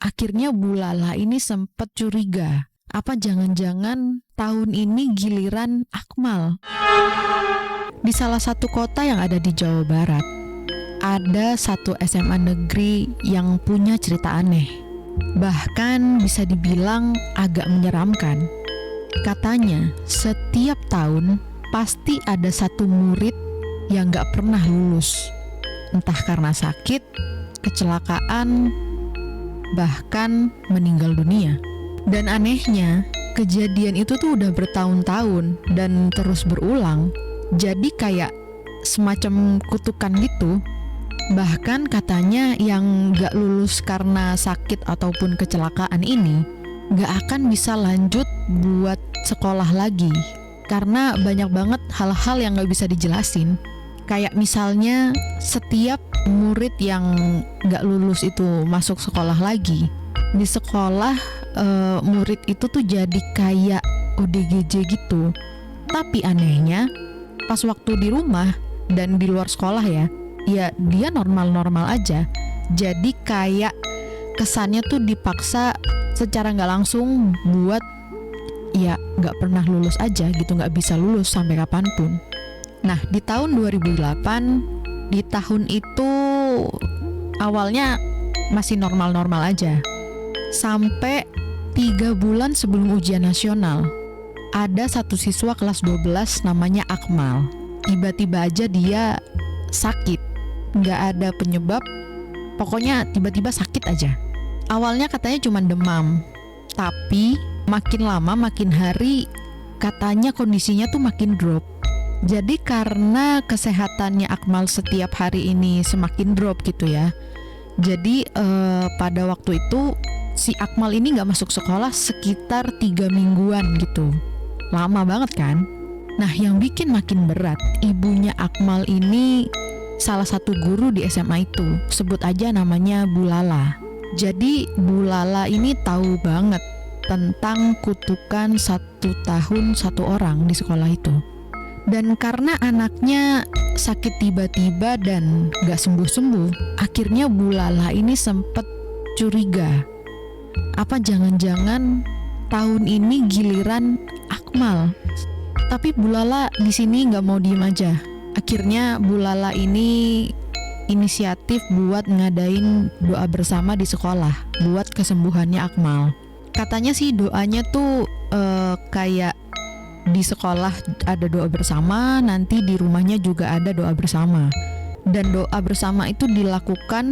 Akhirnya Bu Lala ini sempat curiga, apa jangan-jangan tahun ini giliran Akmal. Di salah satu kota yang ada di Jawa Barat, ada satu SMA negeri yang punya cerita aneh. Bahkan bisa dibilang agak menyeramkan. Katanya setiap tahun pasti ada satu murid yang gak pernah lulus. Entah karena sakit, kecelakaan, bahkan meninggal dunia. Dan anehnya, kejadian itu tuh udah bertahun-tahun dan terus berulang. Jadi kayak semacam kutukan gitu. Bahkan katanya yang gak lulus karena sakit ataupun kecelakaan ini gak akan bisa lanjut buat sekolah lagi. Karena banyak banget hal-hal yang gak bisa dijelasin. Kayak misalnya setiap murid yang gak lulus itu masuk sekolah lagi, di sekolah murid itu tuh jadi kayak ODGJ gitu. Tapi anehnya pas waktu di rumah dan di luar sekolah ya dia normal-normal aja. Jadi kayak kesannya tuh dipaksa secara gak langsung buat ya gak pernah lulus aja gitu, gak bisa lulus sampai kapanpun. Nah di tahun 2008, di tahun itu awalnya masih normal-normal aja. Sampai 3 bulan sebelum ujian nasional, ada satu siswa kelas 12 namanya Akmal. Tiba-tiba aja dia sakit, gak ada penyebab, pokoknya tiba-tiba sakit aja. Awalnya katanya cuma demam, tapi makin lama makin hari katanya kondisinya tuh makin drop. Jadi karena kesehatannya Akmal setiap hari ini semakin drop gitu ya, jadi pada waktu itu si Akmal ini gak masuk sekolah sekitar 3 mingguan gitu. Lama banget kan? Nah yang bikin makin berat, ibunya Akmal ini salah satu guru di SMA itu. Sebut aja namanya Bu Lala. Jadi Bu Lala ini tahu banget tentang kutukan 1 tahun 1 orang di sekolah itu. Dan karena anaknya sakit tiba-tiba dan gak sembuh-sembuh, akhirnya Bu Lala ini sempet curiga, apa jangan-jangan tahun ini giliran Akmal. Tapi Bu Lala di sini nggak mau diem aja. Akhirnya Bu Lala ini inisiatif buat ngadain doa bersama di sekolah buat kesembuhannya Akmal. Katanya sih doanya tuh kayak di sekolah ada doa bersama, nanti di rumahnya juga ada doa bersama. Dan doa bersama itu dilakukan